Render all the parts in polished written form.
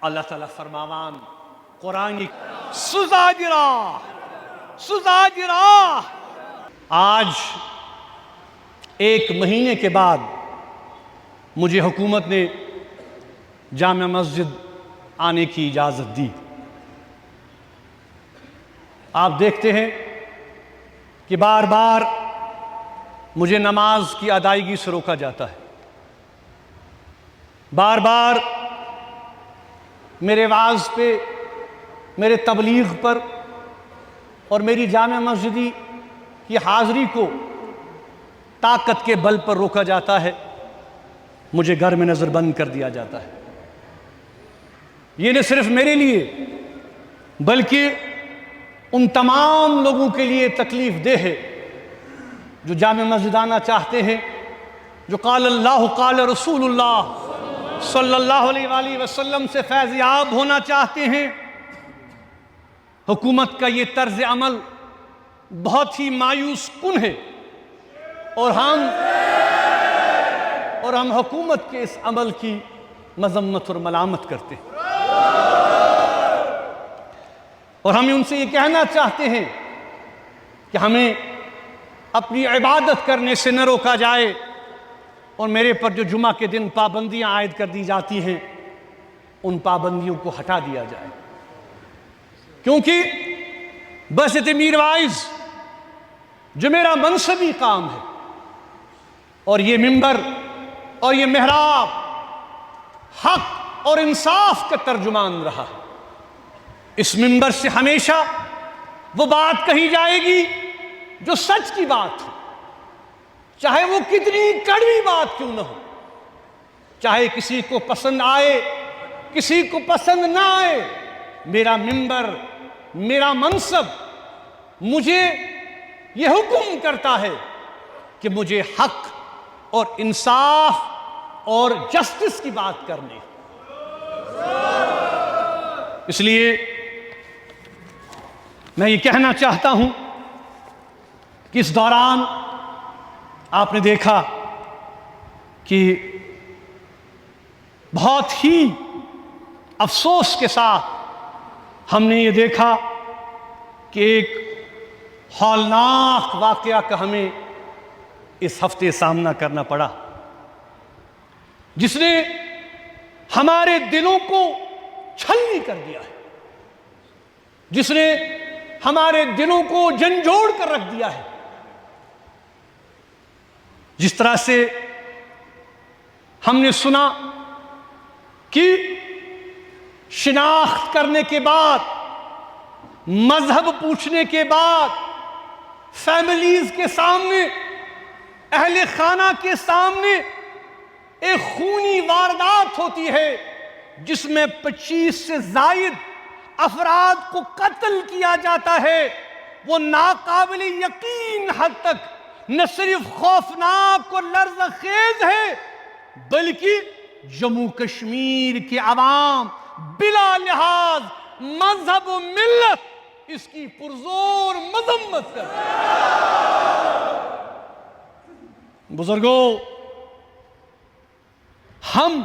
اللہ تعالیٰ فرماوان قرآن سزاجرہ آج 1 مہینے کے بعد مجھے حکومت نے جامع مسجد آنے کی اجازت دی۔ آپ دیکھتے ہیں کہ بار بار مجھے نماز کی ادائیگی سے روکا جاتا ہے، بار بار میرے وعظ پہ، میرے تبلیغ پر اور میری جامع مسجدی کی حاضری کو طاقت کے بل پر روکا جاتا ہے، مجھے گھر میں نظر بند کر دیا جاتا ہے۔ یہ نہ صرف میرے لیے بلکہ ان تمام لوگوں کے لیے تکلیف دہ ہے جو جامع مسجد آنا چاہتے ہیں، جو قال اللہ قال رسول اللہ صلی اللہ علیہ وآلہ وسلم سے فیض یاب ہونا چاہتے ہیں۔ حکومت کا یہ طرز عمل بہت ہی مایوس کن ہے اور ہم حکومت کے اس عمل کی مذمت اور ملامت کرتے ہیں، اور ہم ان سے یہ کہنا چاہتے ہیں کہ ہمیں اپنی عبادت کرنے سے نہ روکا جائے، اور میرے پر جو جمعہ کے دن پابندیاں عائد کر دی جاتی ہیں ان پابندیوں کو ہٹا دیا جائے، کیونکہ بسط میر وائز جو میرا منصبی کام ہے، اور یہ منبر اور یہ محراب حق اور انصاف کا ترجمان رہا ہے۔ اس منبر سے ہمیشہ وہ بات کہی جائے گی جو سچ کی بات ہو، چاہے وہ کتنی کڑوی بات کیوں نہ ہو، چاہے کسی کو پسند آئے کسی کو پسند نہ آئے۔ میرا منبر، میرا منصب مجھے یہ حکم کرتا ہے کہ مجھے حق اور انصاف اور جسٹس کی بات کرنی۔ اس لیے میں یہ کہنا چاہتا ہوں کہ اس دوران آپ نے دیکھا کہ بہت ہی افسوس کے ساتھ ہم نے یہ دیکھا کہ ایک ہولناک واقعہ کا ہمیں اس ہفتے سامنا کرنا پڑا، جس نے ہمارے دلوں کو چھلنی کر دیا ہے، جس نے ہمارے دلوں کو جھنجھوڑ کر رکھ دیا ہے۔ جس طرح سے ہم نے سنا کہ شناخت کرنے کے بعد، مذہب پوچھنے کے بعد، فیملیز کے سامنے، اہل خانہ کے سامنے ایک خونی واردات ہوتی ہے جس میں 25 سے زائد افراد کو قتل کیا جاتا ہے۔ وہ ناقابل یقین حد تک نہ صرف خوفناک اور لرزہ خیز ہے، بلکہ جموں کشمیر کے عوام بلا لحاظ مذہب و ملت اس کی پرزور مذمت کرتے ہیں۔ بزرگوں، ہم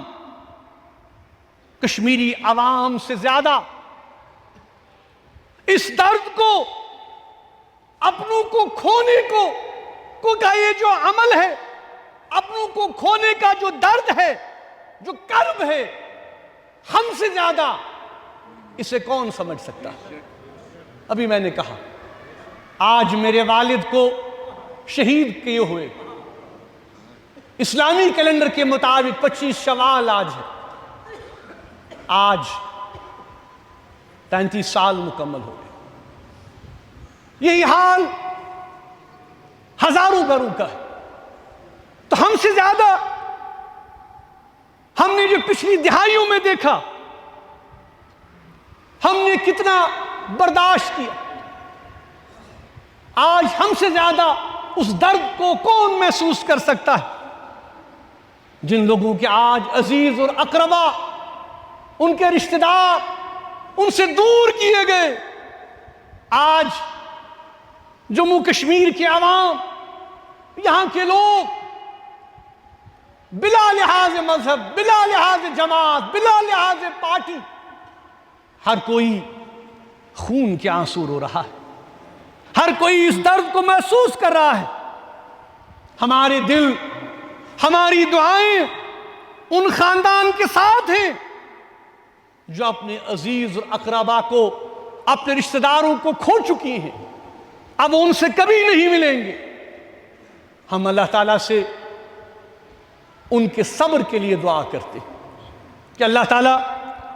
کشمیری عوام سے زیادہ اس درد کو، اپنوں کو کھونے کو کا یہ جو عمل ہے، اپنوں کو کھونے کا جو درد ہے، جو کرب ہے، ہم سے زیادہ اسے کون سمجھ سکتا ہے؟ ابھی میں نے کہا آج میرے والد کو شہید کیے ہوئے، اسلامی کیلنڈر کے مطابق 25 شوال آج ہے، آج 35 سال مکمل ہو گئے۔ یہی حال ہزاروں گھروں کا ہے۔ تو ہم سے زیادہ ہم نے جو پچھلی دہائیوں میں دیکھا، ہم نے کتنا برداشت کیا، آج ہم سے زیادہ اس درد کو کون محسوس کر سکتا ہے جن لوگوں کے آج عزیز اور اقربا، ان کے رشتہ دار ان سے دور کیے گئے۔ آج جموں کشمیر کے عوام، یہاں کے لوگ بلا لحاظ مذہب، بلا لحاظ جماعت، بلا لحاظ پارٹی ہر کوئی خون کے آنسو رو رہا ہے، ہر کوئی اس درد کو محسوس کر رہا ہے۔ ہمارے دل، ہماری دعائیں ان خاندان کے ساتھ ہیں جو اپنے عزیز اور اقربا کو، اپنے رشتہ داروں کو کھو چکی ہیں، اب ان سے کبھی نہیں ملیں گے۔ ہم اللہ تعالیٰ سے ان کے صبر کے لیے دعا کرتے ہیں کہ اللہ تعالیٰ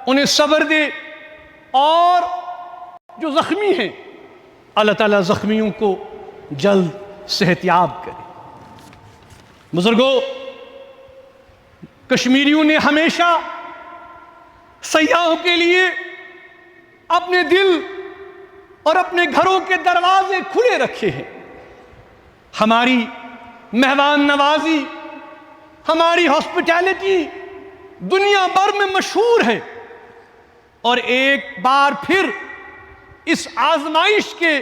انہیں صبر دے، اور جو زخمی ہیں اللہ تعالیٰ زخمیوں کو جلد صحت یاب کرے۔ بزرگوں، کشمیریوں نے ہمیشہ سیاحوں کے لیے اپنے دل اور اپنے گھروں کے دروازے کھلے رکھے ہیں۔ ہماری مہمان نوازی، ہماری ہاسپٹیلٹی دنیا بھر میں مشہور ہے، اور ایک بار پھر اس آزمائش کے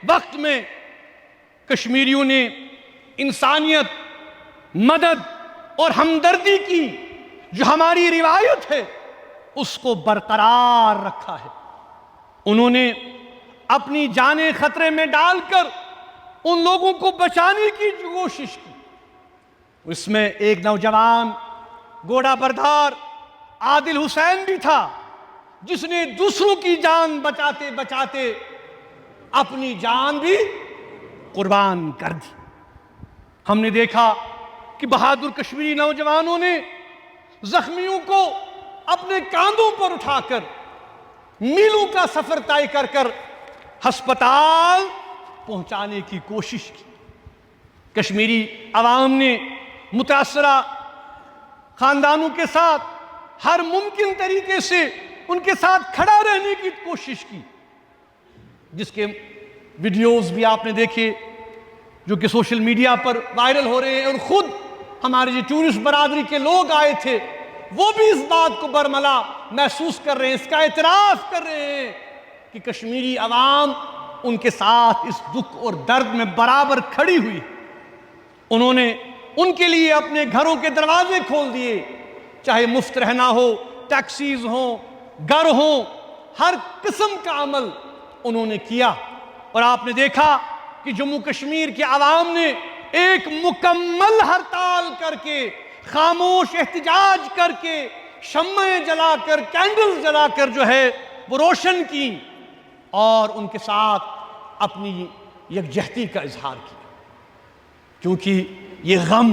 وقت میں کشمیریوں نے انسانیت، مدد اور ہمدردی کی جو ہماری روایت ہے اس کو برقرار رکھا ہے۔ انہوں نے اپنی جانیں خطرے میں ڈال کر ان لوگوں کو بچانے کی کوشش کی۔ اس میں ایک نوجوان گھوڑا بردار عادل حسین بھی تھا، جس نے دوسروں کی جان بچاتے بچاتے اپنی جان بھی قربان کر دی۔ ہم نے دیکھا کہ بہادر کشمیری نوجوانوں نے زخمیوں کو اپنے کاندھوں پر اٹھا کر میلوں کا سفر طے کر کر ہسپتال پہنچانے کی کوشش کی۔ کشمیری عوام نے متاثرہ خاندانوں کے ساتھ ہر ممکن طریقے سے ان کے ساتھ کھڑا رہنے کی کوشش کی، جس کے ویڈیوز بھی آپ نے دیکھے جو کہ سوشل میڈیا پر وائرل ہو رہے ہیں، اور خود ہمارے جو ٹورسٹ برادری کے لوگ آئے تھے وہ بھی اس بات کو برملا محسوس کر رہے ہیں، اس کا اعتراف کر رہے ہیں کہ کشمیری عوام ان کے ساتھ اس دکھ اور درد میں برابر کھڑی ہوئی۔ انہوں نے ان کے لیے اپنے گھروں کے دروازے کھول دیے، چاہے مفت رہنا ہو، ٹیکسیز ہوں، گھر ہوں، ہر قسم کا عمل انہوں نے کیا۔ اور آپ نے دیکھا کہ جموں کشمیر کے عوام نے ایک مکمل ہڑتال کر کے، خاموش احتجاج کر کے، شمعیں جلا کر، کینڈل جلا کر جو ہے وہ روشن کی، اور ان کے ساتھ اپنی یکجہتی کا اظہار کیا، کیونکہ یہ غم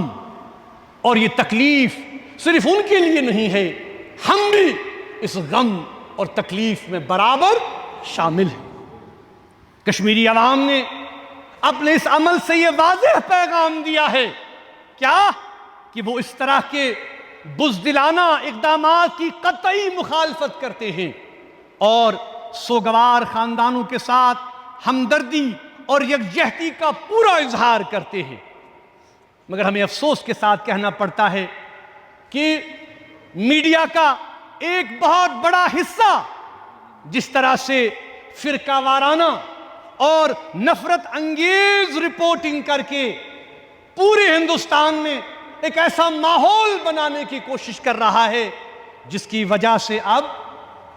اور یہ تکلیف صرف ان کے لیے نہیں ہے، ہم بھی اس غم اور تکلیف میں برابر شامل ہیں۔ کشمیری عوام نے اپنے اس عمل سے یہ واضح پیغام دیا ہے، کیا کہ وہ اس طرح کے بزدلانہ اقدامات کی قطعی مخالفت کرتے ہیں، اور سوگوار خاندانوں کے ساتھ ہمدردی اور یکجہتی کا پورا اظہار کرتے ہیں۔ مگر ہمیں افسوس کے ساتھ کہنا پڑتا ہے کہ میڈیا کا ایک بہت بڑا حصہ جس طرح سے فرقہ وارانہ اور نفرت انگیز رپورٹنگ کر کے پورے ہندوستان میں ایک ایسا ماحول بنانے کی کوشش کر رہا ہے، جس کی وجہ سے اب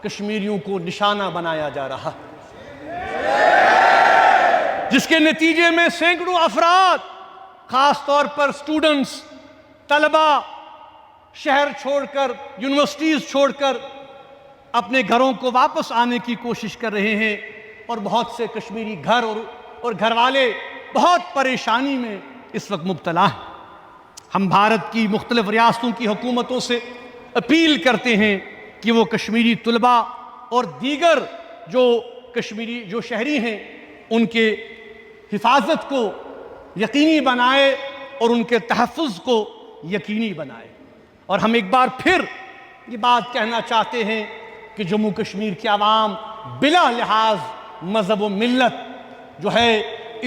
کشمیریوں کو نشانہ بنایا جا رہا ہے، جس کے نتیجے میں سینکڑوں افراد، خاص طور پر سٹوڈنٹس، طلبہ، شہر چھوڑ کر، یونیورسٹیز چھوڑ کر اپنے گھروں کو واپس آنے کی کوشش کر رہے ہیں، اور بہت سے کشمیری گھر اور گھر والے بہت پریشانی میں اس وقت مبتلا ہیں۔ ہم بھارت کی مختلف ریاستوں کی حکومتوں سے اپیل کرتے ہیں کہ وہ کشمیری طلباء اور دیگر جو شہری ہیں ان کے حفاظت کو یقینی بنائے اور ان کے تحفظ کو یقینی بنائے۔ اور ہم ایک بار پھر یہ بات کہنا چاہتے ہیں کہ جموں کشمیر کے عوام بلا لحاظ مذہب و ملت جو ہے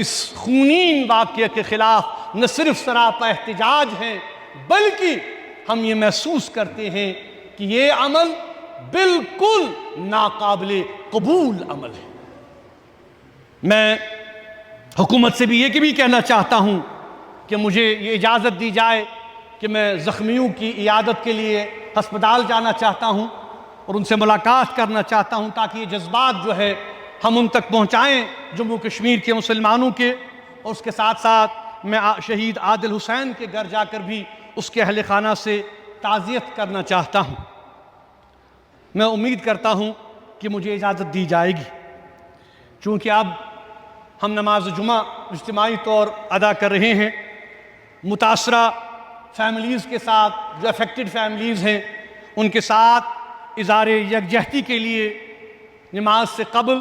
اس خونین واقعے کے خلاف نہ صرف سراپا احتجاج ہیں، بلکہ ہم یہ محسوس کرتے ہیں کہ یہ عمل بالکل ناقابل قبول عمل ہے۔ میں حکومت سے بھی یہ بھی کہنا چاہتا ہوں کہ مجھے یہ اجازت دی جائے کہ میں زخمیوں کی عیادت کے لیے ہسپتال جانا چاہتا ہوں، اور ان سے ملاقات کرنا چاہتا ہوں تاکہ یہ جذبات جو ہے ہم ان تک پہنچائیں جموں کشمیر کے مسلمانوں کے، اور اس کے ساتھ ساتھ میں شہید عادل حسین کے گھر جا کر بھی اس کے اہل خانہ سے تعزیت کرنا چاہتا ہوں۔ میں امید کرتا ہوں کہ مجھے اجازت دی جائے گی، چونکہ اب ہم نماز جمعہ اجتماعی طور ادا کر رہے ہیں۔ متاثرہ فیملیز کے ساتھ، جو افیکٹڈ فیملیز ہیں، ان کے ساتھ اظہار یکجہتی کے لیے نماز سے قبل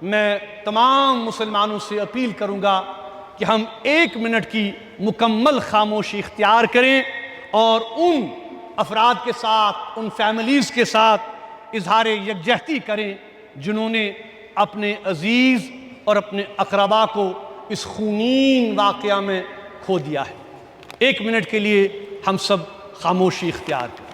میں تمام مسلمانوں سے اپیل کروں گا کہ ہم 1 منٹ کی مکمل خاموشی اختیار کریں اور ان افراد کے ساتھ، ان فیملیز کے ساتھ اظہار یکجہتی کریں جنہوں نے اپنے عزیز اور اپنے اقربا کو اس خونین واقعہ میں کھو دیا ہے۔ 1 منٹ کے لیے ہم سب خاموشی اختیار کریں۔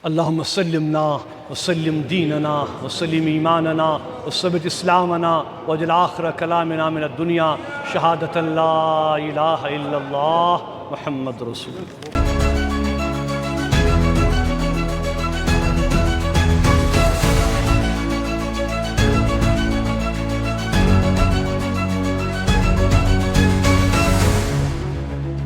اللہم سلمنا وسلم دیننا وسلم ایماننا وثبت اسلامنا واجعل آخر کلامنا من الدنیا شہادت لا الہ الا اللہ محمد رسول اللہ۔